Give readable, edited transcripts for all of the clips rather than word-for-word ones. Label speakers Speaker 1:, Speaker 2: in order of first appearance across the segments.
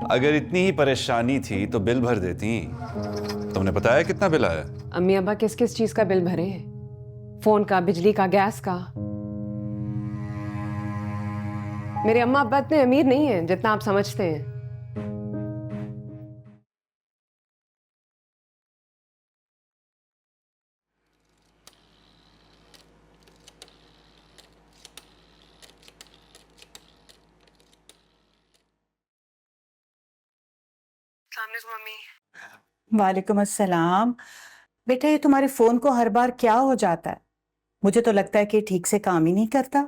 Speaker 1: अगर इतनी ही परेशानी थी तो बिल भर देती। तुमने बताया कितना बिल आया?
Speaker 2: अम्मी अब्बा किस किस चीज का बिल भरे हैं? फोन का, बिजली का, गैस का। मेरे अम्मा अब्बा इतने अमीर नहीं हैं जितना आप समझते हैं। मम्मी।
Speaker 3: वालेकुम अस्सलाम। बेटा, ये तुम्हारे फोन को हर बार क्या हो जाता है? मुझे तो लगता है कि ठीक से काम ही नहीं करता।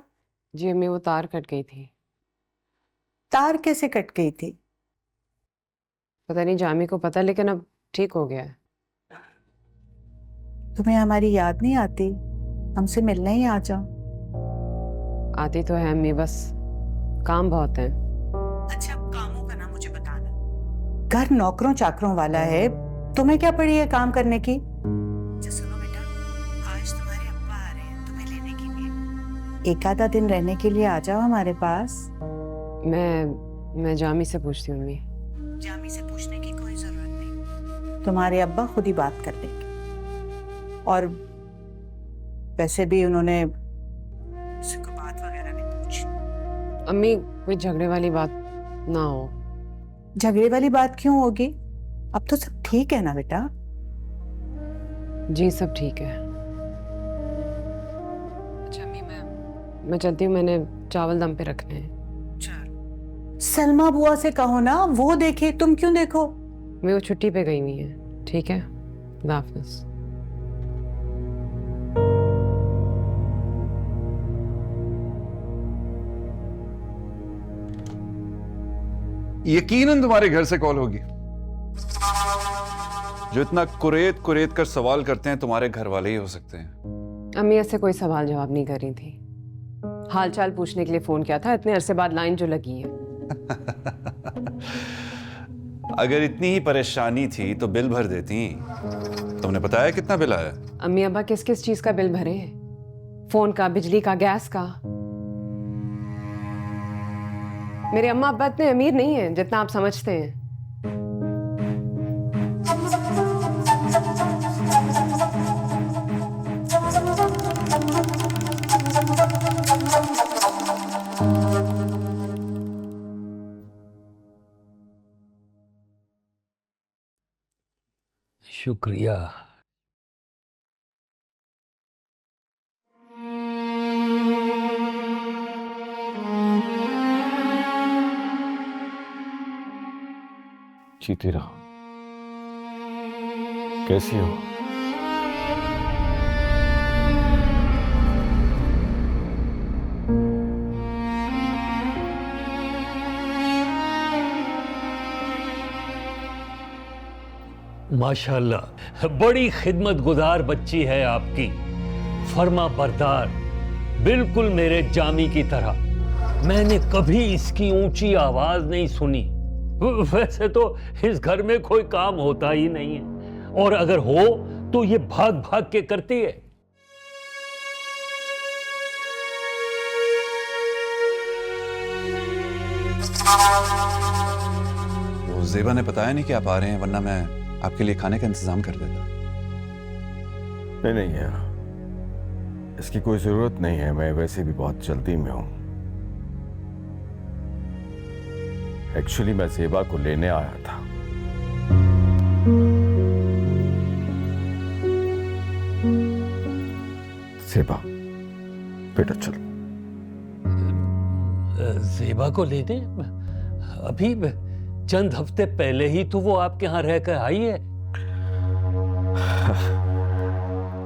Speaker 2: जी अम्मी, वो तार कट गई थी।
Speaker 3: तार कैसे कट गई थी?
Speaker 2: पता नहीं, जामी को पता, लेकिन अब ठीक हो गया है।
Speaker 3: तुम्हें हमारी याद नहीं आती? हमसे मिलने ही आ जाओ।
Speaker 2: आती तो है अम्मी, बस काम बहुत है।
Speaker 3: अच्छा, अब कामों का नाम मुझे बताना। घर नौकरों चाकरों वाला है, तुम्हें क्या पड़ी है काम करने की? अच्छा सुनो बेटा, आज तुम्हारे अब्बा आ रहे हैं तुम्हें लेने के लिए। एक आधा दिन रहने के लिए आ जाओ हमारे पास।
Speaker 2: मैं जामी से पूछती हूँ अम्मी।
Speaker 3: जामी से पूछने की कोई जरूरत नहीं, तुम्हारे अब्बा खुद ही बात कर लेंगे। और वैसे भी उन्होंने किसी को बात वगैरह नहीं पूछी।
Speaker 2: अम्मी, कोई झगड़े वाली बात ना हो।
Speaker 3: झगड़े वाली बात क्यों होगी? अब तो सब ठीक है ना बेटा?
Speaker 2: जी सब ठीक है। अच्छा अम्मी, मैं चलती हूँ, मैंने चावल दम पे रखने हैं।
Speaker 3: सलमा बुआ से कहो ना, वो देखे, तुम क्यों देखो?
Speaker 2: मैं वो छुट्टी पे गई हुई है। ठीक है, खुदा हाफिज़।
Speaker 1: यकीनन तुम्हारे घर से कॉल होगी। जो इतना कुरेद कुरेद कर सवाल करते हैं तुम्हारे घर वाले ही हो सकते हैं।
Speaker 2: अम्मी ऐसे कोई सवाल जवाब नहीं कर रही थी। हाल चाल पूछने के लिए फोन किया था, इतने अरसे बाद लाइन जो लगी है।
Speaker 1: अगर इतनी ही परेशानी थी तो बिल भर देती। तुमने बताया कितना बिल आया?
Speaker 2: अम्मी अब्बा किस किस चीज का बिल भरे हैं? फोन का, बिजली का, गैस का। मेरे अम्मा अब्बा इतने अमीर नहीं हैं जितना आप समझते हैं।
Speaker 4: शुक्रिया।
Speaker 5: जीती रहो। कैसी हो?
Speaker 4: माशाल्लाह, बड़ी खिदमतगुजार बच्ची है आपकी, फर्मा बरदार, बिल्कुल मेरे जामी की तरह। मैंने कभी इसकी ऊंची आवाज नहीं सुनी। वैसे तो इस घर में कोई काम होता ही नहीं है, और अगर हो तो ये भाग भाग के करती है।
Speaker 1: वो जेबा ने बताया नहीं कि आप आ रहे हैं, वरना मैं आपके लिए खाने का इंतजाम कर देता।
Speaker 5: नहीं यार, इसकी कोई जरूरत नहीं है। मैं वैसे भी बहुत जल्दी में हूं। एक्चुअली मैं जेबा को लेने आया था। जेबा बेटा चल।
Speaker 4: जेबा को लेने? अभी चंद हफ्ते पहले ही तो वो आपके यहां रहकर आई है।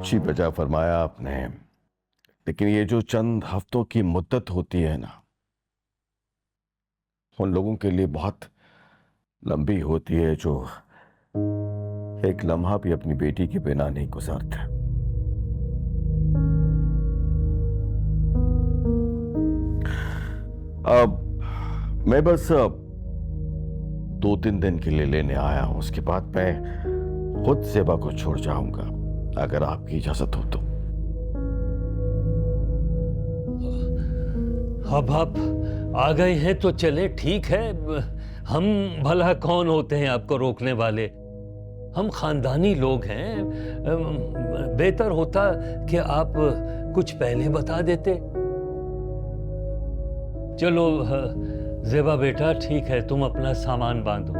Speaker 5: जी बजा फरमाया आपने, लेकिन ये जो चंद हफ्तों की मुद्दत होती है ना, उन लोगों के लिए बहुत लंबी होती है जो एक लम्हा भी अपनी बेटी के बिना नहीं गुजारते। अब मैं बस 2-3 दिन के लिए लेने आया हूं, उसके बाद मैं खुद जेबा को छोड़ जाऊंगा, अगर आपकी इजाजत हो तो।
Speaker 4: अब आप आ गए हैं तो चले, ठीक है। हम भला कौन होते हैं आपको रोकने वाले? हम खानदानी लोग हैं। बेहतर होता कि आप कुछ पहले बता देते। चलो ज़ेबा बेटा, ठीक है, तुम अपना सामान बांधो।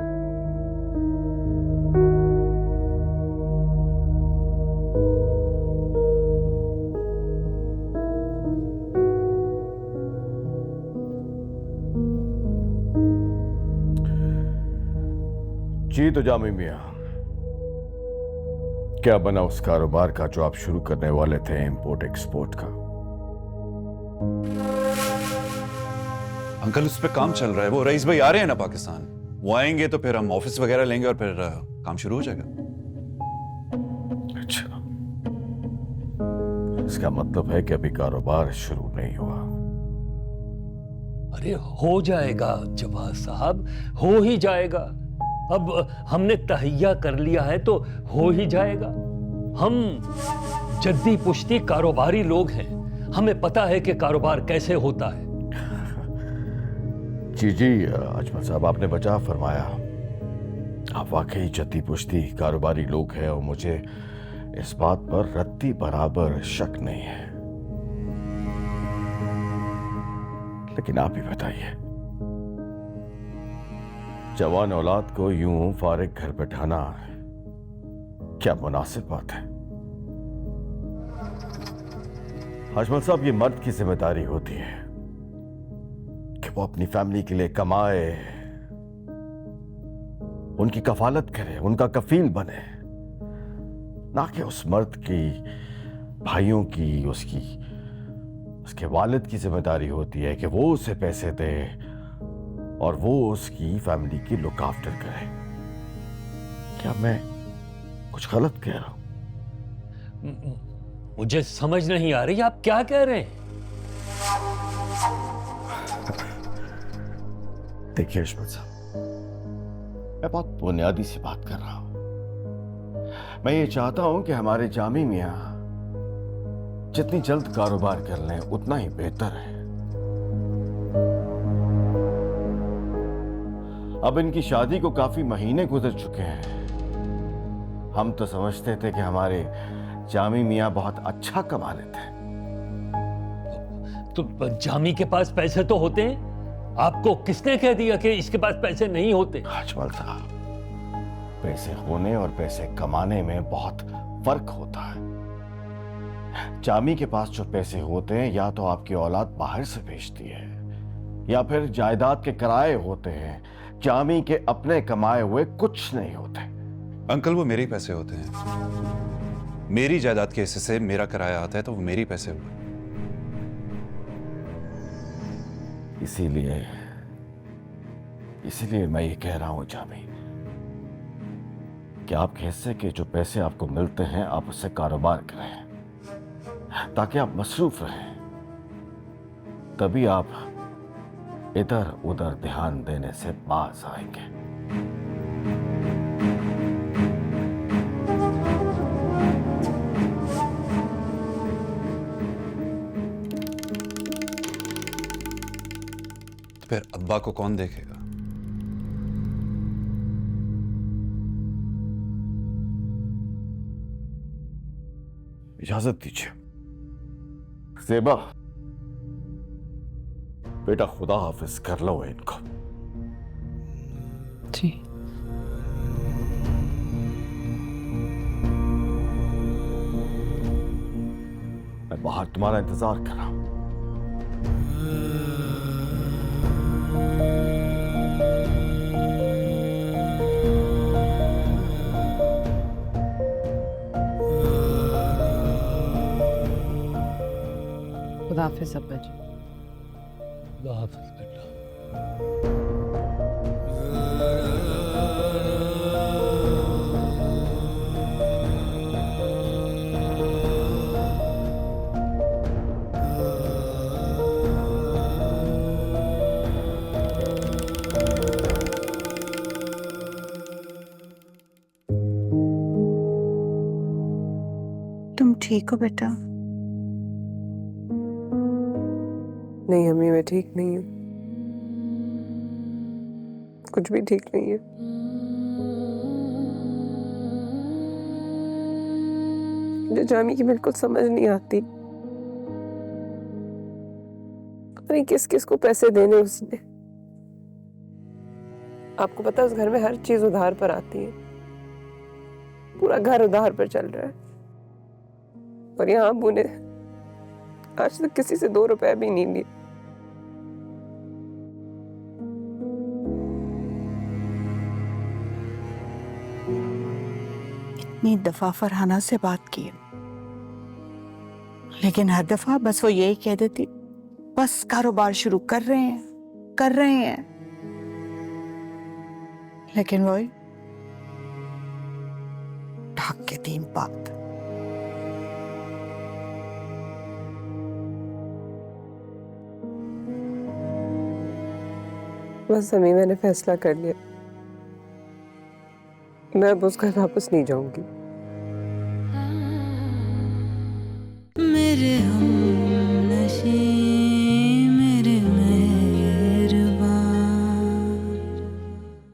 Speaker 5: जी तो जामी मियां, क्या बना उस कारोबार का जो आप शुरू करने वाले थे, इंपोर्ट एक्सपोर्ट का?
Speaker 1: अंकल उस पे काम चल रहा है। वो रईस भाई आ रहे हैं ना पाकिस्तान, वो आएंगे तो फिर हम ऑफिस वगैरह लेंगे और फिर काम शुरू हो जाएगा।
Speaker 5: अच्छा, इसका मतलब है कि अभी कारोबार शुरू नहीं हुआ।
Speaker 4: अरे हो जाएगा जवाद साहब, हो ही जाएगा। अब हमने तहैया कर लिया है तो हो ही जाएगा। हम जद्दी पुश्ती कारोबारी लोग हैं, हमें पता है कि कारोबार कैसे होता है।
Speaker 5: जी अजमल साहब, आपने बचा फरमाया। आप वाकई जद्दी पुश्ती कारोबारी लोग हैं और मुझे इस बात पर रत्ती बराबर शक नहीं है। लेकिन आप ही बताइए, जवान औलाद को यूं फारिग घर बैठाना क्या मुनासिब बात है? अजमल साहब, ये मर्द की जिम्मेदारी होती है कि वो अपनी फैमिली के लिए कमाए, उनकी कफालत करे, उनका कफील बने, ना कि उस मर्द की, भाइयों की, उसके वालिद की जिम्मेदारी होती है कि वो उसे पैसे दे और वो उसकी फैमिली की लुक आफ्टर करे। क्या मैं कुछ गलत कह रहा हूं?
Speaker 4: मुझे समझ नहीं आ रही आप क्या कह रहे हैं।
Speaker 5: देखिए अजमल साहब, मैं बहुत बुनियादी सी बात कर रहा हूं। मैं ये चाहता हूं कि हमारे जामी मियां जितनी जल्द कारोबार कर लें उतना ही बेहतर है। अब इनकी शादी को काफी महीने गुजर चुके हैं। हम तो समझते थे कि हमारे जामी मियां बहुत अच्छा कमा लेते हैं।
Speaker 4: तो जामी के पास पैसे तो होते हैं। आपको किसने कह दिया कि इसके पास पैसे नहीं होते?
Speaker 5: अजमल साहब, पैसे होने और पैसे कमाने में बहुत फर्क होता है। जामी के पास जो पैसे होते हैं या तो आपकी औलाद बाहर से भेजती है या फिर जायदाद के किराए होते हैं। जामी के अपने कमाए हुए कुछ नहीं होते।
Speaker 1: अंकल वो मेरे ही पैसे होते हैं। मेरी जायदाद के हिस्से से मेरा किराया आता है तो वो मेरे ही पैसे हुए।
Speaker 5: इसीलिए मैं ये कह रहा हूं जामी कि आपके हिस्से के जो पैसे आपको मिलते हैं आप उससे कारोबार करें ताकि आप मसरूफ रहें। तभी आप इधर उधर ध्यान देने से बाज आएंगे।
Speaker 1: तो फिर अब्बा को कौन देखेगा?
Speaker 5: इजाजत दीजिए। ज़ेबा बेटा, खुदा हाफिज कर लो इनको।
Speaker 2: जी।
Speaker 5: मैं बाहर तुम्हारा इंतजार कर रहा हूं।
Speaker 2: खुदा हाफिज अब्बा जी।
Speaker 4: खुदा हाफिज बेटा।
Speaker 3: तुम ठीक हो बेटा?
Speaker 2: नहीं अम्मी, मैं ठीक नहीं हूँ। कुछ भी ठीक नहीं है। मुझे जामी की बिल्कुल समझ नहीं आती। पता नहीं किस किस को पैसे देने उसने। आपको पता है उस घर में हर चीज उधार पर आती है, पूरा घर उधार पर चल रहा है। और यहाँ अबू ने आज तक किसी से 2 रुपए भी नहीं लिए।
Speaker 3: इतनी दफा फरहाना से बात की, लेकिन हर दफा बस वो यही कह देती, बस कारोबार शुरू कर रहे हैं। लेकिन वो ढाक के 3 बात।
Speaker 2: बस अम्मी मैंने फैसला कर लिया, मैं अब उस घर वापस नहीं जाऊंगी।
Speaker 3: मेरे हम